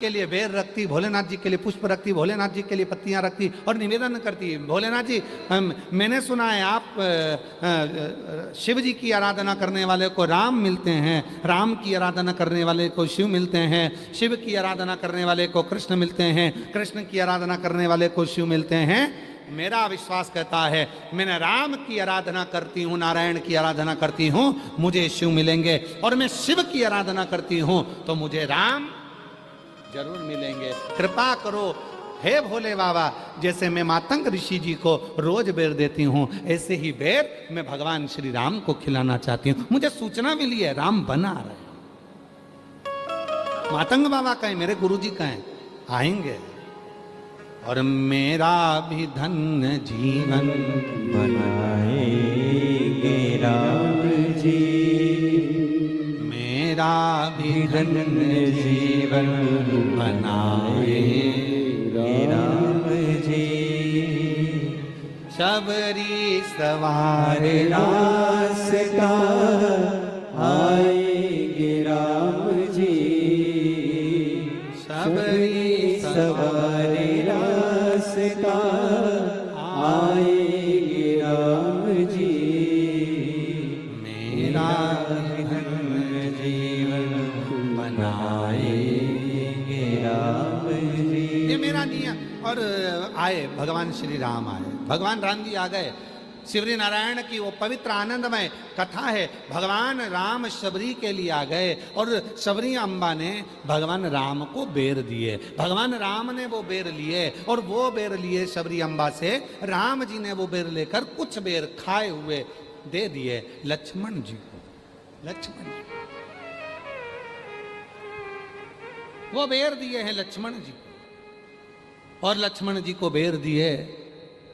के लिए बेर रखती, भोलेनाथ जी के लिए पुष्प रखती, भोलेनाथ जी के लिए पत्तियां रखती और निवेदन करती। भोलेनाथ जी, मैंने सुना है आप शिव जी की आराधना करने वाले को राम मिलते हैं, राम की आराधना करने वाले को शिव मिलते हैं, शिव की आराधना करने वाले को कृष्ण मिलते हैं, कृष्ण की आराधना करने वाले को शिव मिलते हैं। मेरा विश्वास कहता है मैंने राम की आराधना करती हूँ, नारायण की आराधना करती हूँ, मुझे शिव मिलेंगे, और मैं शिव की आराधना करती हूँ तो मुझे राम जरूर मिलेंगे। कृपा करो हे भोले बाबा, जैसे मैं मातंग ऋषि जी को रोज बेर देती हूँ, ऐसे ही बेर मैं भगवान श्री राम को खिलाना चाहती हूँ। मुझे सूचना मिली है राम बना रहे, मातंग बाबा कहें, मेरे गुरु जी कहें आएंगे, और मेरा भी धन्य जीवन बनाएंगे राम जी, मेरा भी धन्य जीवन बनाएंगे राम जी। शबरी सवार रास्ता आएंगे राम जी, शबरी सवार रास्ता आएंगे राम जी, मेरा धन्य जीवन बनाएंगे राम जी। ये मेरा नियम। और आए भगवान श्री राम आए, भगवान राम जी आ गए। शिवरी नारायण की वो पवित्र आनंदमय कथा है। भगवान राम शबरी के लिए आ गए और शबरी अम्बा ने भगवान राम को बेर दिए। भगवान राम ने वो बेर लिए और वो बेर लिए शबरी अम्बा से। राम जी ने वो बेर लेकर कुछ बेर खाए हुए दे दिए लक्ष्मण जी को। लक्ष्मण जी वो बेर दिए हैं लक्ष्मण जी को, और लक्ष्मण जी को बेर दिए।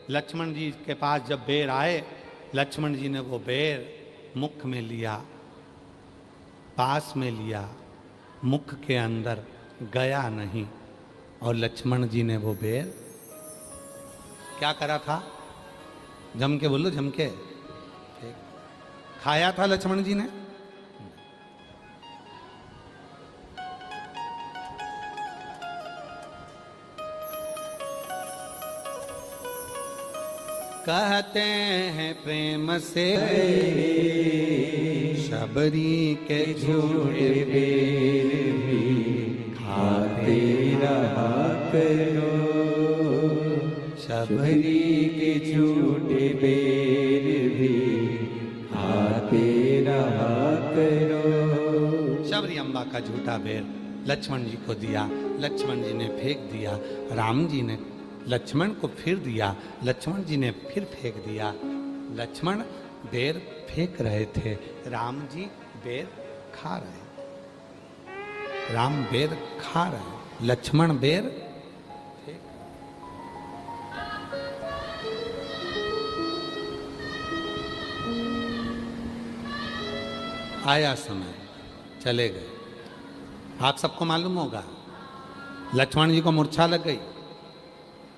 लक्ष्मण जी के पास जब बेर आए, लक्ष्मण जी ने वो बेर मुख में लिया, पास में लिया, मुख के अंदर गया नहीं, और लक्ष्मण जी ने वो बेर क्या करा था? जम के बोलो, जम के खाया था लक्ष्मण जी ने। कहते हैं प्रेम से शबरी के झूठे बेर भी खाते रहा करो, शबरी के झूठे बेर भी खाते रहा करो। शबरी अम्बा का झूठा बेर लक्ष्मण जी को दिया, लक्ष्मण जी ने फेंक दिया। राम जी ने लक्ष्मण को फिर दिया, लक्ष्मण जी ने फिर फेंक दिया। लक्ष्मण बेर फेंक रहे थे, राम जी बेर खा रहे। राम बेर खा रहे, लक्ष्मण बेर फेंक। आया समय, चले गए। आप सबको मालूम होगा लक्ष्मण जी को मूर्छा लग गई,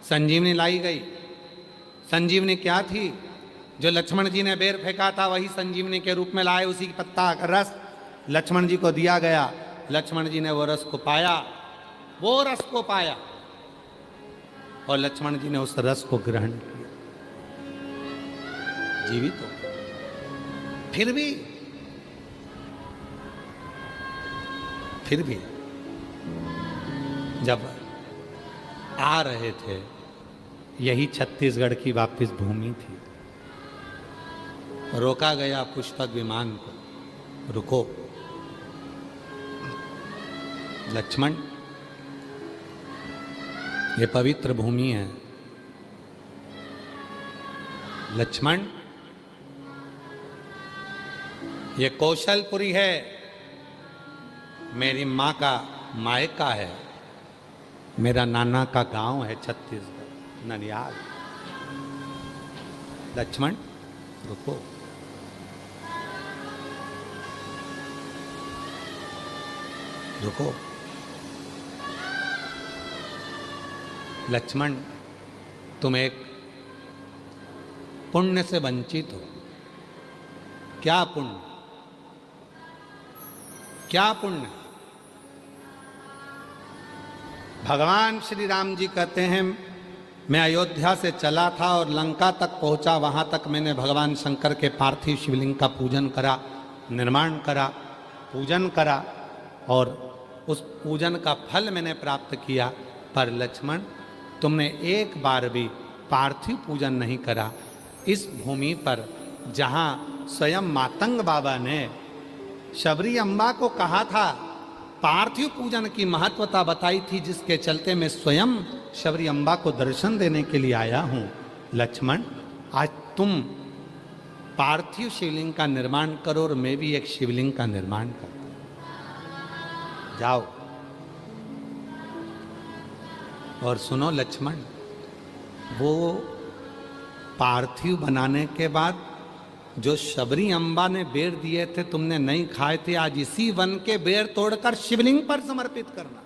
संजीवनी लाई गई। संजीवनी क्या थी? जो लक्ष्मण जी ने बेर फेंका था वही संजीवनी के रूप में लाए, उसी पत्ता का रस लक्ष्मण जी को दिया गया। लक्ष्मण जी ने वो रस को पाया, वो रस को पाया, और लक्ष्मण जी ने उस रस को ग्रहण किया, जीवित हो। फिर भी जब आ रहे थे, यही छत्तीसगढ़ की वापिस भूमि थी, रोका गया पुष्पक विमान को, रुको लक्ष्मण, ये पवित्र भूमि है। लक्ष्मण, ये कौशलपुरी है, मेरी माँ का मायका है, मेरा नाना का गांव है छत्तीसगढ़, ननियाल। लक्ष्मण रुको, रुको। लक्ष्मण, तुम एक पुण्य से वंचित हो। क्या पुण्य? क्या पुण्य? भगवान श्री राम जी कहते हैं, मैं अयोध्या से चला था और लंका तक पहुंचा, वहां तक मैंने भगवान शंकर के पार्थिव शिवलिंग का पूजन करा, निर्माण करा, पूजन करा और उस पूजन का फल मैंने प्राप्त किया। पर लक्ष्मण, तुमने एक बार भी पार्थिव पूजन नहीं करा। इस भूमि पर जहाँ स्वयं मातंग बाबा ने शबरी अम्बा को कहा था, पार्थिव पूजन की महत्वता बताई थी, जिसके चलते मैं स्वयं शबरी अम्बा को दर्शन देने के लिए आया हूँ। लक्ष्मण, आज तुम पार्थिव शिवलिंग का निर्माण करो और मैं भी एक शिवलिंग का निर्माण करूँ। जाओ। और सुनो लक्ष्मण, वो पार्थिव बनाने के बाद जो शबरी अम्बा ने बेर दिए थे, तुमने नहीं खाए थे, आज इसी वन के बेर तोड़कर शिवलिंग पर समर्पित करना,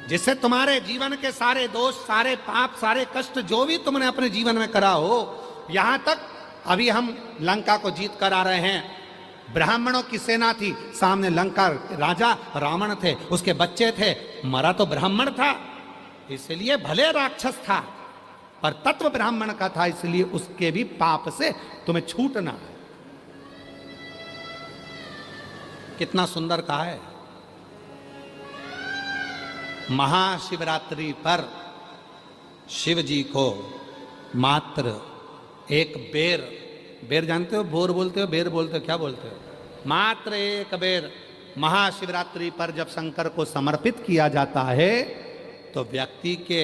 जिससे तुम्हारे जीवन के सारे दोष, सारे पाप, सारे कष्ट जो भी तुमने अपने जीवन में करा हो, यहां तक अभी हम लंका को जीत कर आ रहे हैं। ब्राह्मणों की सेना थी, सामने लंका राजा रावण थे, उसके बच्चे थे, मरा तो ब्राह्मण था, इसलिए भले राक्षस था पर तत्व ब्राह्मण का था, इसलिए उसके भी पाप से तुम्हें छूटना है। कितना सुंदर कहा है। महाशिवरात्रि पर शिव जी को मात्र एक बेर, बेर जानते हो, बोर बोलते हो, बेर बोलते हो, क्या बोलते हो, मात्र एक बेर महाशिवरात्रि पर जब शंकर को समर्पित किया जाता है, तो व्यक्ति के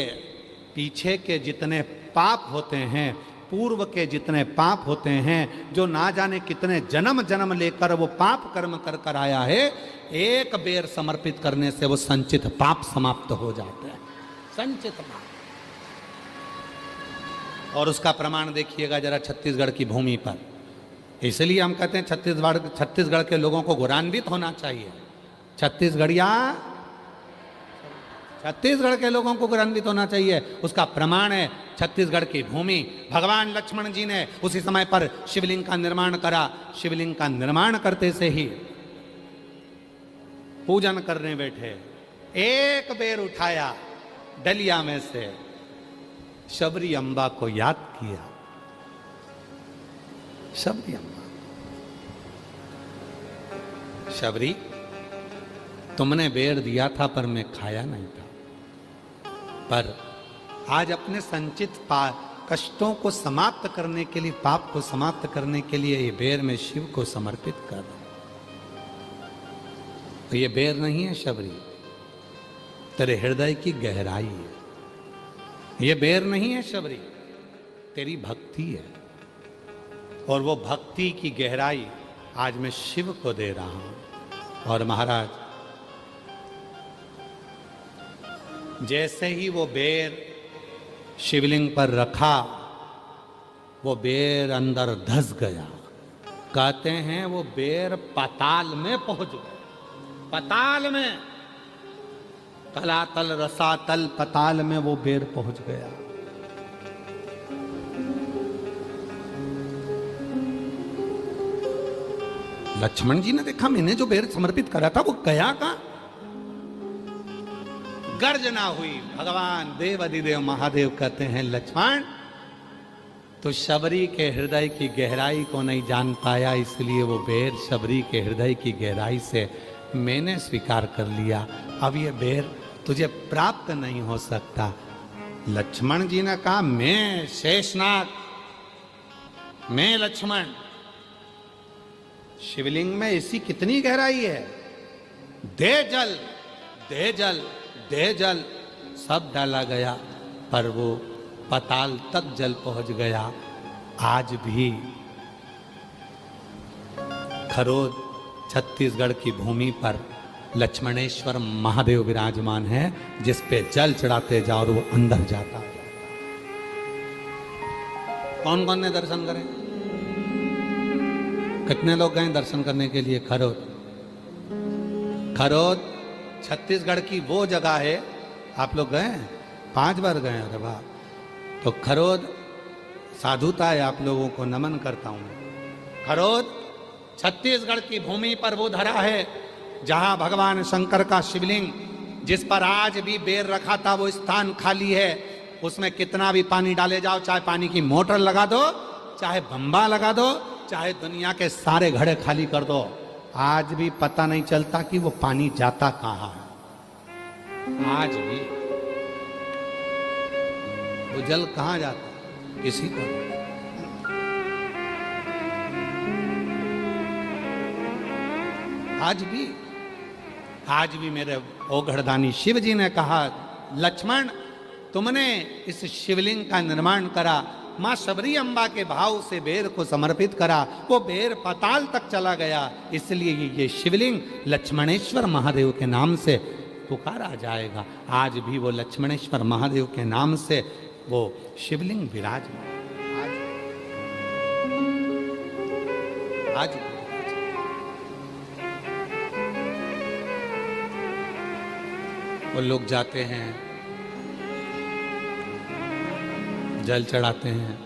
पीछे के जितने पाप होते हैं, पूर्व के जितने पाप होते हैं, जो ना जाने कितने जन्म जन्म लेकर वो पाप कर्म कर कर आया है, एक बेर समर्पित करने से वो संचित पाप समाप्त हो जाते हैं। संचित पाप। और उसका प्रमाण देखिएगा जरा छत्तीसगढ़ की भूमि पर। इसलिए हम कहते हैं छत्तीसगढ़ के लोगों को गौरवान्वित होना चाहिए। छत्तीसगढ़ के लोगों को गौरवान्वित होना चाहिए। उसका प्रमाण है छत्तीसगढ़ की भूमि। भगवान लक्ष्मण जी ने उसी समय पर शिवलिंग का निर्माण करा। शिवलिंग का निर्माण करते से ही पूजन करने बैठे, एक बेर उठाया डलिया में से, शबरी अम्बा को याद किया। शबरी अम्बा, शबरी, तुमने बेर दिया था पर मैं खाया नहीं था, पर आज अपने संचित कष्टों को समाप्त करने के लिए, पाप को समाप्त करने के लिए ये बेर मैं शिव को समर्पित कर रहा हूं। तो ये बेर नहीं है शबरी, तेरे हृदय की गहराई है। ये बेर नहीं है शबरी, तेरी भक्ति है। और वो भक्ति की गहराई आज मैं शिव को दे रहा हूं। और महाराज, जैसे ही वो बेर शिवलिंग पर रखा, वो बेर अंदर धस गया। कहते हैं वो बेर पाताल में पहुंच गया। पाताल में, तलातल रसातल पाताल में वो बेर पहुंच गया। लक्ष्मण जी ने देखा, मैंने जो बेर समर्पित करा था वो गया कहां? गर्जना हुई। भगवान देव अधिदेव महादेव कहते हैं, लक्ष्मण, तो शबरी के हृदय की गहराई को नहीं जान पाया, इसलिए वो बेर शबरी के हृदय की गहराई से मैंने स्वीकार कर लिया। अब ये बेर तुझे प्राप्त नहीं हो सकता। लक्ष्मण जी ने कहा, मैं शेषनाग, मैं लक्ष्मण, शिवलिंग में इसी कितनी गहराई है, दे जल, दे जल, दे जल। सब डाला गया, पर वो पाताल तक जल पहुंच गया। आज भी खरोद छत्तीसगढ़ की भूमि पर लक्ष्मणेश्वर महादेव विराजमान है, जिस पे जल चढ़ाते जाओ और वो अंदर जाता है। कौन कौन ने दर्शन करे? कितने लोग गए दर्शन करने के लिए? खरोद, खरोद छत्तीसगढ़ की वो जगह है। आप लोग गए? 5 बार गए? अरे वाह! तो खरोद साधुता है, आप लोगों को नमन करता हूं मैं। खरोद छत्तीसगढ़ की भूमि पर वो धरा है जहां भगवान शंकर का शिवलिंग जिस पर आज भी बेर रखा था वो स्थान खाली है। उसमें कितना भी पानी डाले जाओ, चाहे पानी की मोटर लगा दो, चाहे बम्बा लगा दो, चाहे दुनिया के सारे घड़े खाली कर दो, आज भी पता नहीं चलता कि वो पानी जाता कहां है। आज भी वो जल कहां जाता है, किसी को नहीं। आज भी मेरे ओघड़दानी शिव जी ने कहा, लक्ष्मण तुमने इस शिवलिंग का निर्माण करा, मां शबरी अम्बा के भाव से बेर को समर्पित करा, वो बेर पाताल तक चला गया, इसलिए ये शिवलिंग लक्ष्मणेश्वर महादेव के नाम से पुकारा जाएगा। आज भी वो लक्ष्मणेश्वर महादेव के नाम से वो शिवलिंग विराजमान आज वो लोग जाते हैं, जल चढ़ाते हैं,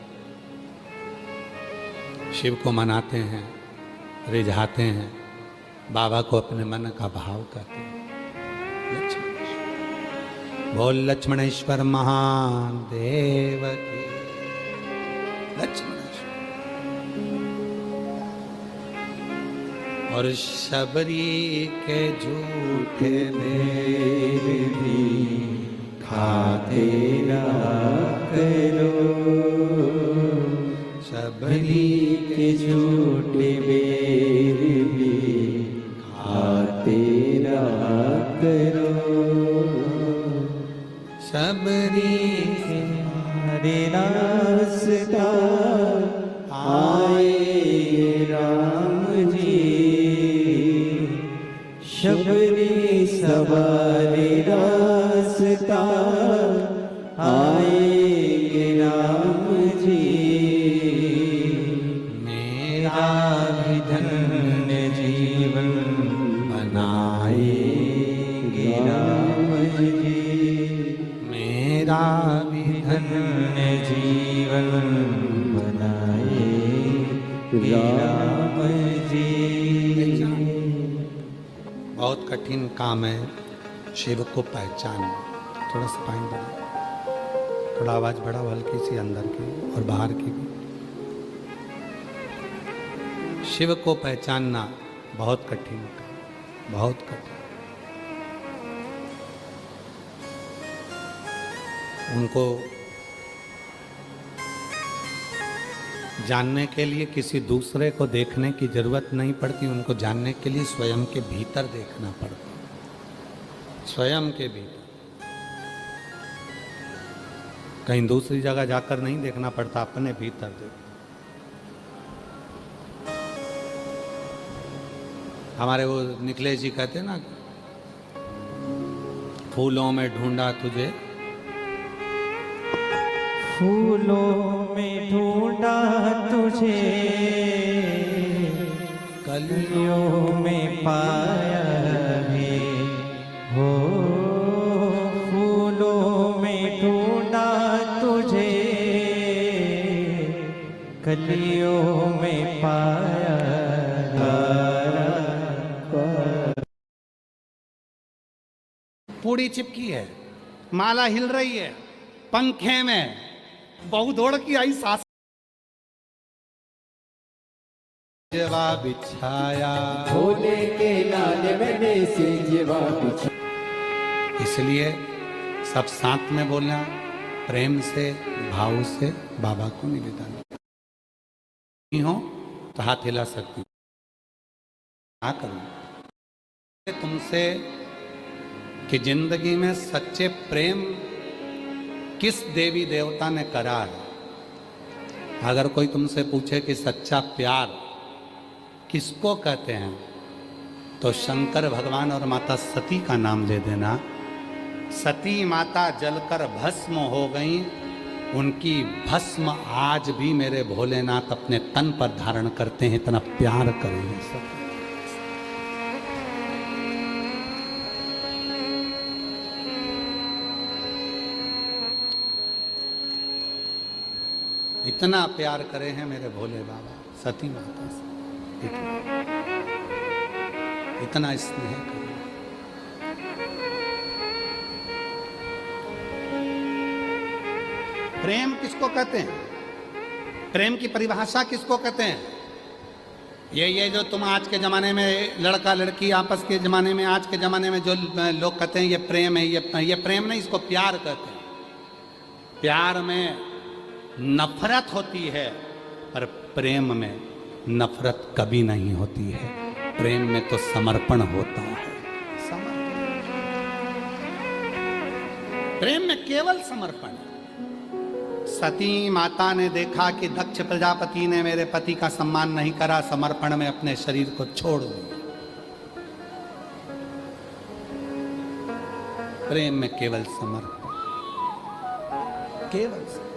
शिव को मनाते हैं, रिझाते हैं, बाबा को अपने मन का भाव करते हैं। बोल लक्ष्मणेश्वर महादेव की। लक्ष्मणेश्वर और शबरी के झूठे बेर भी खाते ना करो, शबरी के झूठे बेर भी खाते ना करो, शबरी के रास्ता आए राम जी, शबरी सवारे रास्ता आए राम जी, मेरा भी धन्य जीवन बनाएंगे राम जी, मेरा भी धन्य जीवन बनाएंगे राम जी। बहुत कठिन काम है शिव को पहचानना। थोड़ा सा पॉइंट बढ़ा, थोड़ा आवाज बढ़ा, हल्की सी अंदर की और बाहर की भी। शिव को पहचानना बहुत कठिन काम, बहुत कठिन। उनको जानने के लिए किसी दूसरे को देखने की जरूरत नहीं पड़ती, उनको जानने के लिए स्वयं के भीतर देखना पड़ता, स्वयं के भीतर। कहीं दूसरी जगह जाकर नहीं देखना पड़ता, अपने भीतर देख। हमारे वो निखिलेश जी कहते ना, फूलों में ढूंढा तुझे, फूलों में ढूंढा तुझे, कलियों में पाया है हो, फूलों में ढूंढा तुझे, कलियों में पाया पूड़ी चिपकी है, माला हिल रही है, पंखे में बहु दौड़ की आई सास, जेवा बिछाया भोले के लाल मैंने से जेवा बिछाया। इसलिए सब साथ में बोलना, प्रेम से भाव से बाबा को निवेदन नहीं हो तो हाथ हिला सकती, क्या करूं तुमसे कि जिंदगी में सच्चे प्रेम किस देवी देवता ने करा है। अगर कोई तुमसे पूछे कि सच्चा प्यार किसको कहते हैं, तो शंकर भगवान और माता सती का नाम ले देना। सती माता जलकर भस्म हो गई, उनकी भस्म आज भी मेरे भोलेनाथ अपने तन पर धारण करते हैं, इतना प्यार करेंगे सब। इतना प्यार करे हैं मेरे भोले बाबा सती माता से, इतना स्नेह करे। प्रेम किसको कहते हैं? प्रेम की परिभाषा किसको कहते हैं? ये जो तुम आज के ज़माने में लड़का लड़की आपस के ज़माने में, आज के ज़माने में जो लोग कहते हैं ये प्रेम है, ये प्रेम नहीं, इसको प्यार कहते हैं। प्यार में नफरत होती है, पर प्रेम में नफरत कभी नहीं होती है। प्रेम में तो समर्पण होता है। प्रेम में केवल समर्पण। सती माता ने देखा कि दक्ष प्रजापति ने मेरे पति का सम्मान नहीं करा, समर्पण में अपने शरीर को छोड़ दिया। प्रेम में केवल समर्पण, केवल समर्पण।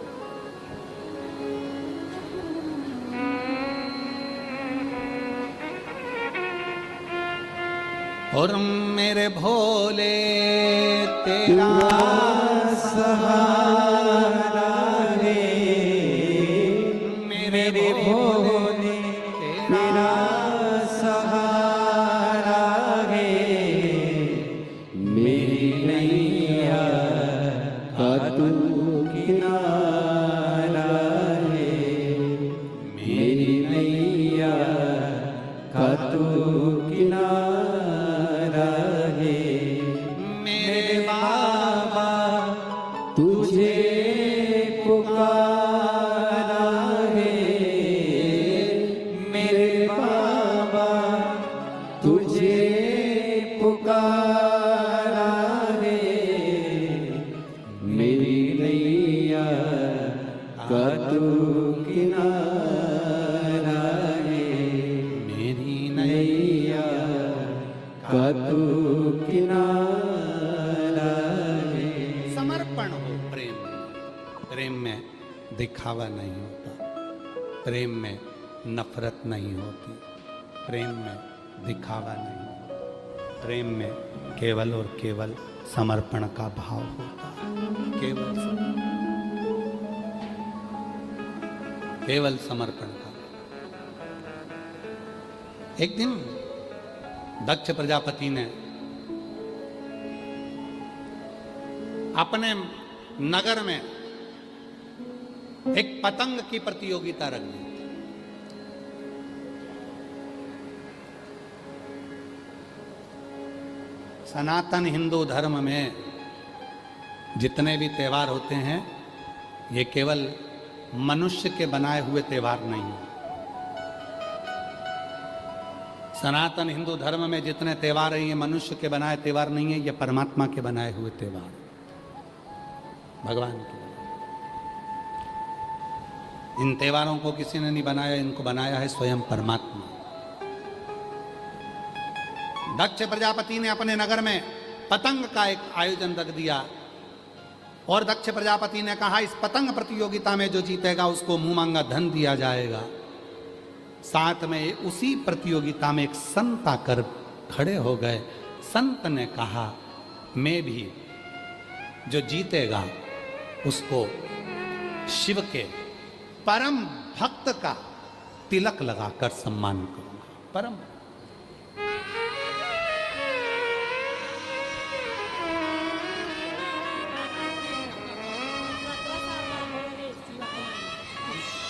और मेरे भोले तेरा सहारा रे, मेरे भोले तेरा सहारा है, मेरी नैया का तू किनारा है, मेरी नैया का तू किनारा है। मेरे बाबा तुझे पुकारा है, मेरे बाबा तुझे पुकारा है, मेरी नैया का तू किनारा है, मेरी नैया का तू किनारा है। समर्पण हो प्रेम में। प्रेम में दिखावा नहीं होता, प्रेम में नफरत नहीं होती, प्रेम में दिखावा नहीं होता, प्रेम में केवल और केवल समर्पण का भाव होता है। केवल समर्पण का। एक दिन दक्ष प्रजापति ने अपने नगर में एक पतंग की प्रतियोगिता रख दी। सनातन हिंदू धर्म में जितने भी त्योहार होते हैं, ये केवल मनुष्य के बनाए हुए त्योहार नहीं है। सनातन हिंदू धर्म में जितने त्योहार हैं, ये मनुष्य के बनाए त्योहार नहीं है, ये परमात्मा के बनाए हुए त्योहार, भगवान के। इन त्योहारों को किसी ने नहीं बनाया, इनको बनाया है स्वयं परमात्मा। दक्ष प्रजापति ने अपने नगर में पतंग का एक आयोजन रख दिया और दक्ष प्रजापति ने कहा, इस पतंग प्रतियोगिता में जो जीतेगा उसको मुंह मांगा धन दिया जाएगा। साथ में उसी प्रतियोगिता में एक संत आकर खड़े हो गए। संत ने कहा, मैं भी जो जीतेगा उसको शिव के परम भक्त का तिलक लगाकर सम्मान करूंगा। परम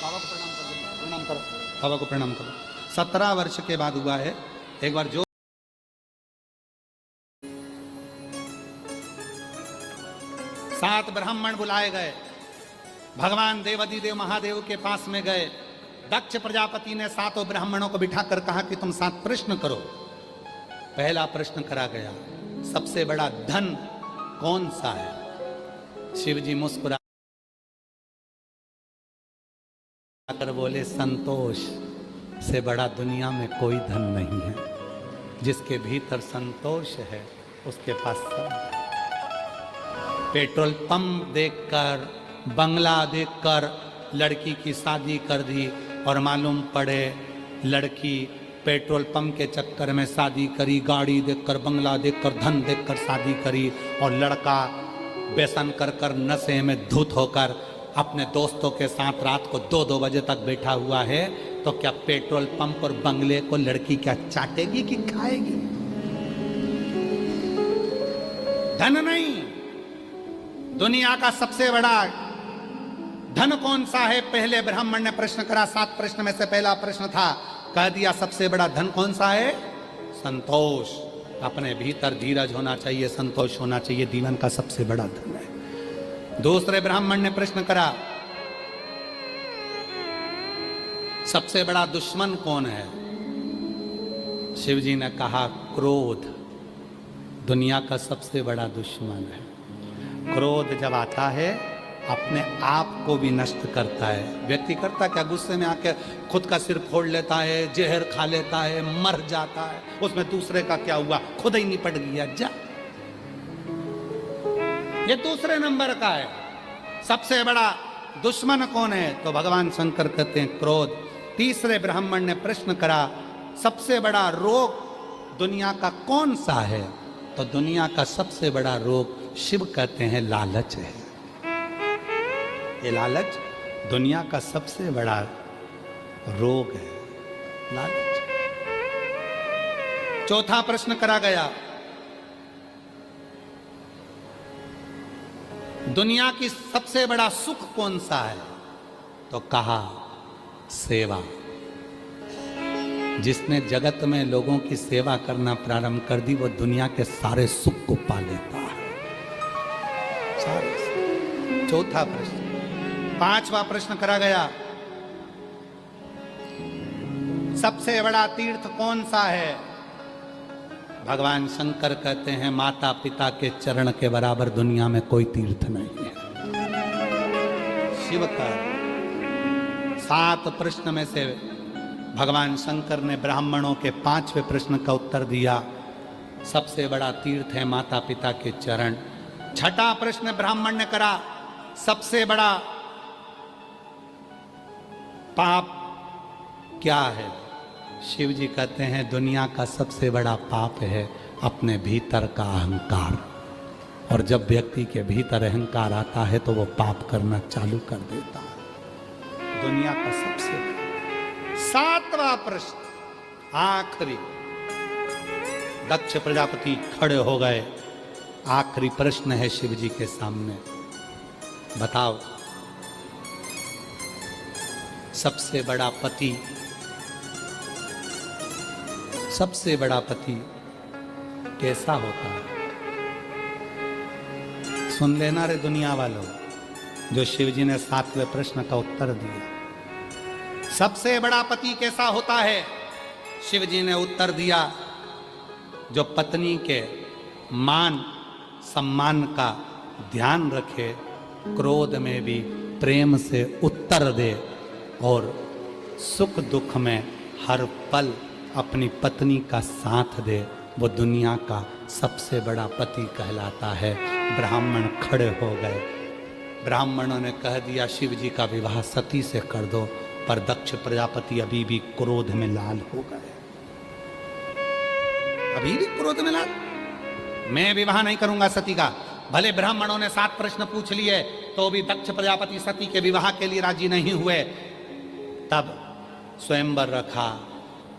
बाबा को प्रणाम कर दो, प्रणाम करो, बाबा को प्रणाम करो। 17 वर्ष के बाद हुआ है। एक बार जो 7 ब्राह्मण बुलाए गए, भगवान देवाधिदेव महादेव के पास में गए। दक्ष प्रजापति ने 7 ब्राह्मणों को बिठाकर कहा कि तुम 7 प्रश्न करो। पहला प्रश्न करा गया, सबसे बड़ा धन कौन सा है? शिव जी मुस्कुरा कर बोले, संतोष से बड़ा दुनिया में कोई धन नहीं है। जिसके भीतर संतोष है उसके पास सब। पेट्रोल पंप देखकर, बंगला देखकर लड़की की शादी कर दी और मालूम पड़े लड़की पेट्रोल पंप के चक्कर में शादी करी, गाड़ी देखकर, बंगला देखकर, धन देखकर शादी करी और लड़का व्यसन कर कर नशे में धुत होकर अपने दोस्तों के साथ रात को 2-2 बजे तक बैठा हुआ है। तो क्या पेट्रोल पंप और बंगले को लड़की क्या चाटेगी कि खाएगी? धन नहीं, दुनिया का सबसे बड़ा धन कौन सा है? पहले ब्राह्मण ने प्रश्न करा, 7 प्रश्न में से पहला प्रश्न था, कह दिया सबसे बड़ा धन कौन सा है? संतोष। अपने भीतर धीरज होना चाहिए, संतोष होना चाहिए, जीवन का सबसे बड़ा धन है। दूसरे ब्राह्मण ने प्रश्न करा, सबसे बड़ा दुश्मन कौन है? शिव जी ने कहा क्रोध दुनिया का सबसे बड़ा दुश्मन है। क्रोध जब आता है अपने आप को भी नष्ट करता है। व्यक्ति करता क्या? गुस्से में आके खुद का सिर फोड़ लेता है, जहर खा लेता है, मर जाता है। उसमें दूसरे का क्या हुआ? खुद ही निपट गया। जा, ये दूसरे नंबर का है। सबसे बड़ा दुश्मन कौन है? तो भगवान शंकर कहते हैं क्रोध। तीसरे ब्राह्मण ने प्रश्न करा, सबसे बड़ा रोग दुनिया का कौन सा है? तो दुनिया का सबसे बड़ा रोग शिव कहते हैं लालच है। ये लालच दुनिया का सबसे बड़ा रोग है, लालच। चौथा प्रश्न करा गया, दुनिया की सबसे बड़ा सुख कौन सा है? तो कहा सेवा। जिसने जगत में लोगों की सेवा करना प्रारंभ कर दी, वो दुनिया के सारे सुख को पा लेता है। सारे। चौथा प्रश्न। पांचवा प्रश्न करा गया, सबसे बड़ा तीर्थ कौन सा है? भगवान शंकर कहते हैं माता पिता के चरण के बराबर दुनिया में कोई तीर्थ नहीं है। शिव का 7 प्रश्न में से भगवान शंकर ने ब्राह्मणों के 5वें प्रश्न का उत्तर दिया, सबसे बड़ा तीर्थ है माता पिता के चरण। छठा प्रश्न ब्राह्मण ने करा, सबसे बड़ा पाप क्या है? शिव जी कहते हैं दुनिया का सबसे बड़ा पाप है अपने भीतर का अहंकार। और जब व्यक्ति के भीतर अहंकार आता है तो वो पाप करना चालू कर देता है। दुनिया का सबसे 7वां प्रश्न आखिरी। दक्ष प्रजापति खड़े हो गए। आखिरी प्रश्न है शिव जी के सामने, बताओ सबसे बड़ा पति, सबसे बड़ा पति कैसा होता है? सुन लेना रे दुनिया वालों, जो शिव जी ने 7वें प्रश्न का उत्तर दिया। सबसे बड़ा पति कैसा होता है? शिव जी ने उत्तर दिया, जो पत्नी के मान सम्मान का ध्यान रखे, क्रोध में भी प्रेम से उत्तर दे और सुख दुख में हर पल अपनी पत्नी का साथ दे, वो दुनिया का सबसे बड़ा पति कहलाता है। ब्राह्मण खड़े हो गए। ब्राह्मणों ने कह दिया शिव जी का विवाह सती से कर दो, पर दक्ष प्रजापति अभी भी क्रोध में लाल हो गए। अभी भी क्रोध में लाल, मैं विवाह नहीं करूंगा सती का। भले ब्राह्मणों ने 7 प्रश्न पूछ लिए तो भी दक्ष प्रजापति सती के विवाह के लिए राजी नहीं हुए। तब स्वयंवर रखा,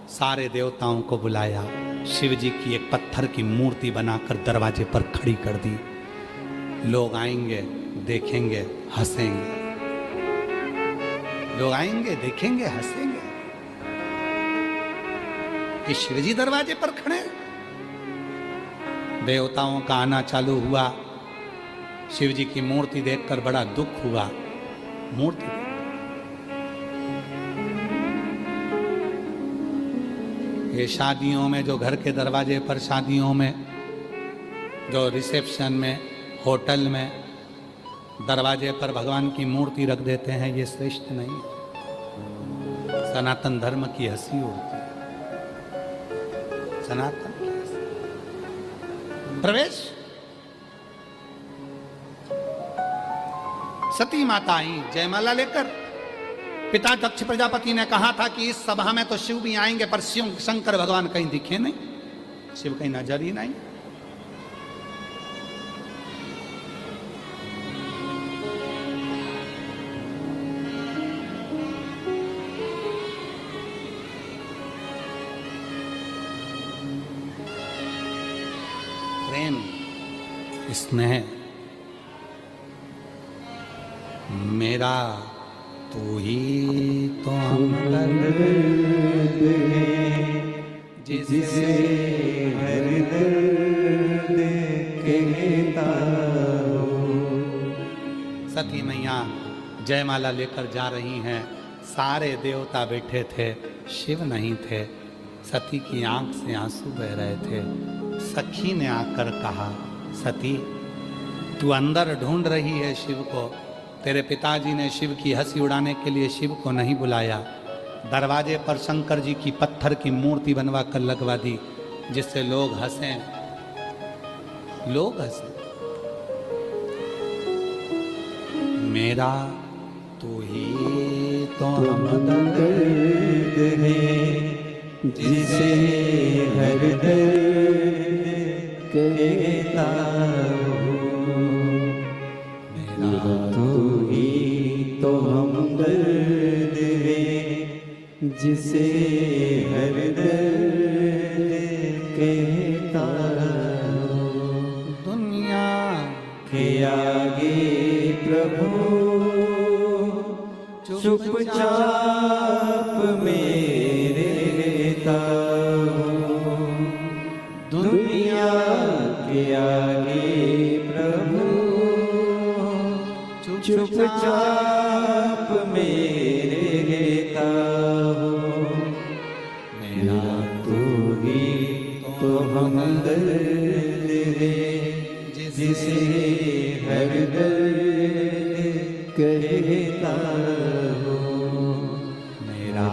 सारे देवताओं को बुलाया, शिव जी की एक पत्थर की मूर्ति बनाकर दरवाजे पर खड़ी कर दी। लोग आएंगे, देखेंगे, हंसेंगे। लोग आएंगे, देखेंगे, हंसेंगे। ये शिव जी दरवाजे पर खड़े। देवताओं का आना चालू हुआ। शिव जी की मूर्ति देखकर बड़ा दुख हुआ। मूर्ति ये शादियों में, जो घर के दरवाजे पर शादियों में, जो रिसेप्शन में, होटल में दरवाजे पर भगवान की मूर्ति रख देते हैं, ये श्रेष्ठ नहीं। सनातन धर्म की हंसी उड़ती है। सनातन की हंसी। प्रवेश। सती माता आई जयमाला लेकर। पिता दक्ष प्रजापति ने कहा था कि इस सभा में तो शिव भी आएंगे, पर शिव शंकर भगवान कहीं दिखे नहीं, शिव कहीं नजर ही नहीं। प्रेम, स्नेह, मेरा तू ही तो हमदर्द जिसे हर दर्द कहता हूँ। सती मैया जयमाला लेकर जा रही हैं। सारे देवता बैठे थे, शिव नहीं थे। सती की आंख से आंसू बह रहे थे। सखी ने आकर कहा, सती तू अंदर ढूंढ रही है शिव को। तेरे पिताजी ने शिव की हंसी उड़ाने के लिए शिव को नहीं बुलाया। दरवाजे पर शंकर जी की पत्थर की मूर्ति बनवा कर लगवा दी, जिससे लोग हंसें, लोग हंसें। मेरा तू ही तो हमदर्द दर्द है जिसे हर दर्द कहता हूँ। मेरा तू ही तो हमदर्द है जिसे हर दर्द कहता हूँ। दुनिया के आगे प्रभु चुपचाप मेरे रहता हूँ। दुनिया के आगे प्रभु चुपचाप मेरे रहता हूँ। मेरा तू ही तो हमदर्द है जिसे हर दर्द कहता हूँ। मेरा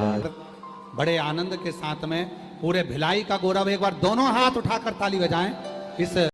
बड़े आनंद के साथ में पूरे भिलाई का गौरव, एक बार दोनों हाथ उठाकर ताली बजाएं इस